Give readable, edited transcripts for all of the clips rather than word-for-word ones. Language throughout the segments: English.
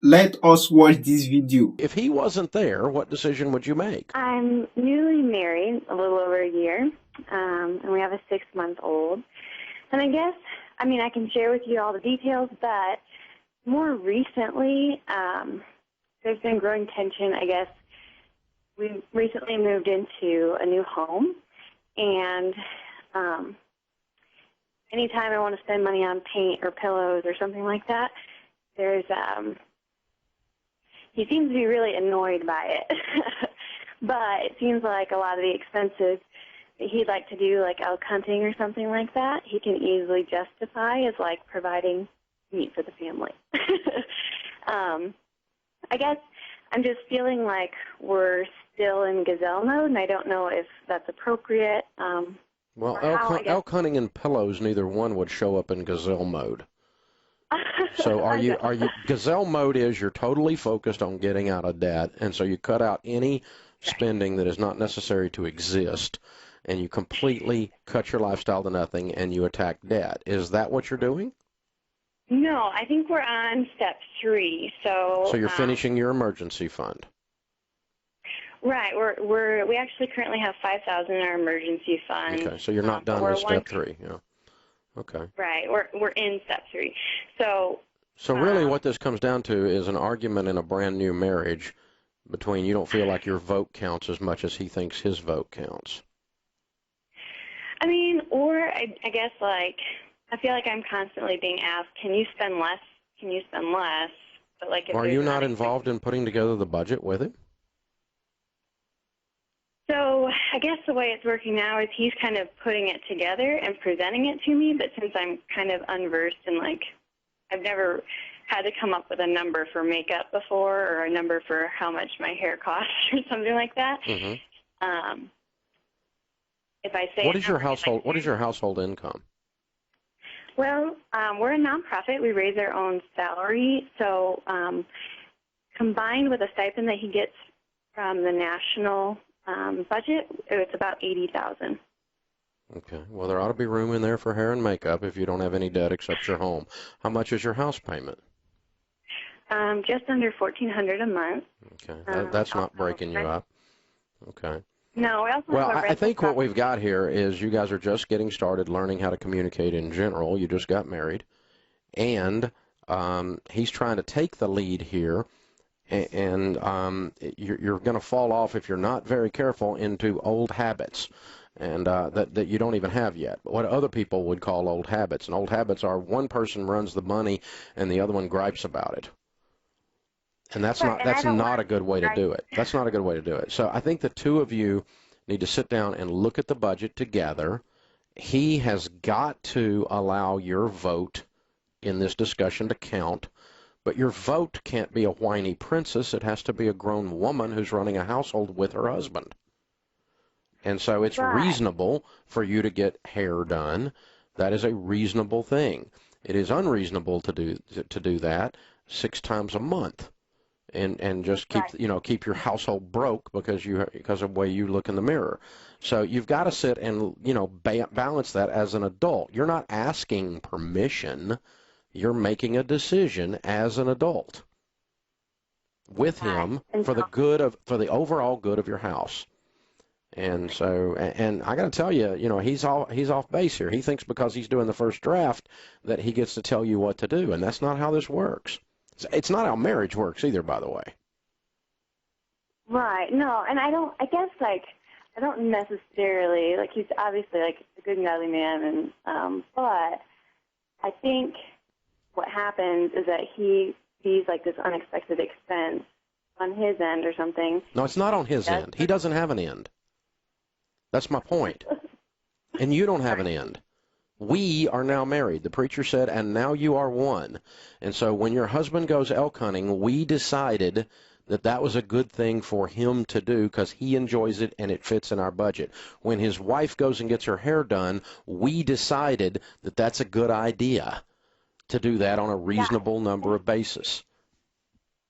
Let us watch this video. If he wasn't there, what decision would you make? I'm newly married, a little over a year, and we have a 6-month-old. And I guess, I mean, I can share with you all the details, but more recently, there's been growing tension. I guess we recently moved into a new home, and anytime I want to spend money on paint or pillows or something like that, there's he seems to be really annoyed by it. But it seems like a lot of the expenses that he'd like to do, like elk hunting or something like that, he can easily justify as like providing meat for the family. I guess I'm just feeling like we're still in gazelle mode, and I don't know if that's appropriate. Well, Or how, I guess. elk hunting and pillows, neither one would show up in gazelle mode. So I are know. you gazelle mode is you're totally focused on getting out of debt, and so you cut out any Right. spending that is not necessary to exist, and you completely cut your lifestyle to nothing, and you attack debt. Is that what you're doing? No, I think we're on step 3. So So, you're finishing your emergency fund. right, we actually currently have 5,000 in our emergency fund, Okay, so you're not but done we're with one. step three. Yeah. Okay. Right, we're in step 3. So, So really um, what this comes down to is an argument in a brand new marriage between you don't feel like your vote counts as much as he thinks his vote counts. I mean, or I guess like I feel like I'm constantly being asked, "Can you spend less? Can you spend less?" But like if Are there's you an not involved unexpected. in putting together the budget with him? So I guess the way it's working now is he's kind of putting it together and presenting it to me, but since I'm kind of unversed in like I've never had to come up with a number for makeup before or a number for how much my hair costs or something like that. Mm-hmm. Um, if I say What a is your number, he's like, household? What is your household income? well, we're a nonprofit. We raise our own salary. So combined with a stipend that he gets from the national budget, it's about 80,000. Okay. Well, there ought to be room in there for hair and makeup if you don't have any debt except your home. How much is your house payment? Just under 1,400 a month. Okay. We That's not also breaking you rent. up. Okay. No, we also Well, have a I rental think what we've property. got here is you guys are just getting started learning how to communicate in general. You just got married. And he's trying to take the lead here, and you're going to fall off if you're not very careful into old habits, and that you don't even have yet. But what other people would call old habits, and old habits are one person runs the money and the other one gripes about it. And Right, and I that's don't want not a to good way to right. do it. That's not a good way to do it. So I think the two of you need to sit down and look at the budget together. He has got to allow your vote in this discussion to count, but your vote can't be a whiny princess. It has to be a grown woman who's running a household with her husband. And so it's Right. reasonable for you to get hair done. That is a reasonable thing. It is unreasonable to do that 6 times a month and just Right. keep your household broke because of the way you look in the mirror. So you've got to sit and balance that as an adult. You're not asking permission. You're making a decision as an adult with Right. him And so for the overall good of your house. And so, and I got to tell you, he's off base here. He thinks because he's doing the first draft that he gets to tell you what to do, and that's not how this works. It's not how marriage works either, by the way. right. No, and I guess like I don't necessarily like he's obviously like a good and godly man and but I think what happens is that he sees like this unexpected expense on his end or something. No, it's not on his Does end. He doesn't have an end. That's my point. And you don't have an right. end. We are now married. The preacher said, and now you are one. And so when your husband goes elk hunting, we decided that that was a good thing for him to do because he enjoys it and it fits in our budget. When his wife goes and gets her hair done, we decided that that's a good idea to do that on a reasonable Yeah. number of basis.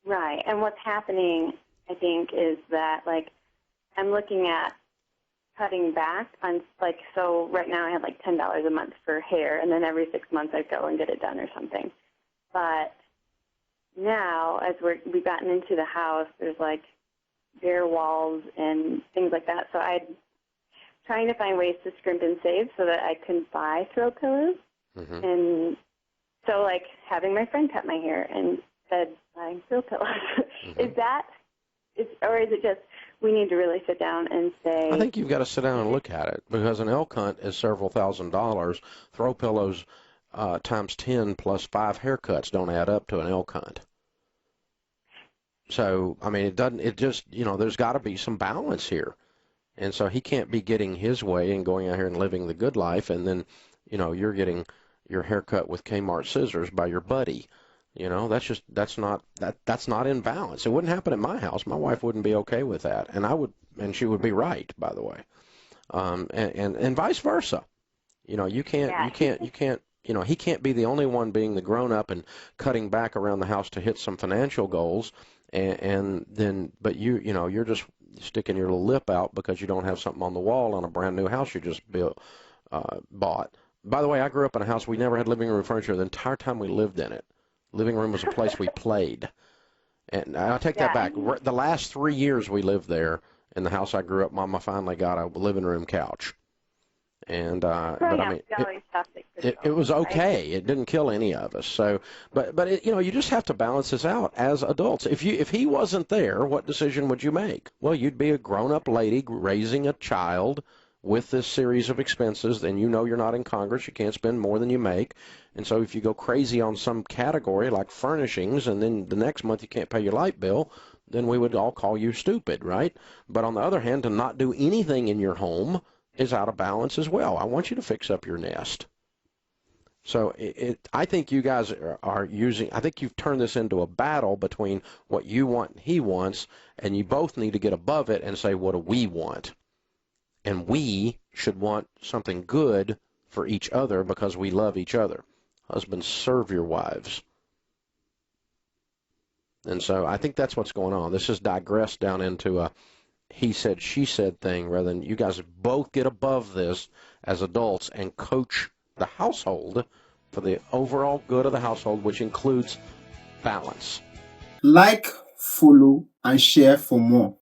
Right. And what's happening, I think, is that like I'm looking at cutting back on like so right now I have like $10 a month for hair and then every 6 months I go and get it done or something. But now, as we've gotten into the house, there's like bare walls and things like that. So I'm trying to find ways to scrimp and save so that I can buy throw pillows. Mm-hmm. And so, like, having my friend cut my hair and said buying throw pillows. Mm-hmm. Or is it just we need to really sit down and say? I think you've got to sit down and look at it, because an elk hunt is several $1,000s. Throw pillows times 10 plus 5 haircuts don't add up to an elk hunt. So, I mean, there's got to be some balance here. And so he can't be getting his way and going out here and living the good life, and then, you're getting your haircut with Kmart scissors by your buddy. That's not in balance. It wouldn't happen at my house. My wife wouldn't be okay with that, and she would be right, by the way. And vice versa. He can't be the only one being the grown up and cutting back around the house to hit some financial goals, but you're just sticking your little lip out because you don't have something on the wall on a brand new house you just bought. By the way, I grew up in a house we never had living room furniture the entire time we lived in it. Living room was a place we played. And I'll take that back. The last 3 years we lived there in the house I grew up, Mama finally got a living room couch. And but I mean, it was okay. It didn't kill any of us. So, but you just have to balance this out as adults. If he wasn't there, what decision would you make? Well, you'd be a grown-up lady raising a child with this series of expenses. Then you're not in Congress. You can't spend more than you make. And so if you go crazy on some category like furnishings, and then the next month you can't pay your light bill, then we would all call you stupid, right? But on the other hand, to not do anything in your home is out of balance as well. I want you to fix up your nest. So I think you guys I think you've turned this into a battle between what you want and he wants, and you both need to get above it and say, what do we want? And we should want something good for each other because we love each other. Husbands, serve your wives. And so I think that's what's going on. This has digressed down into a he said, she said thing, rather than you guys both get above this as adults and coach the household for the overall good of the household, which includes balance. Like, follow, and share for more.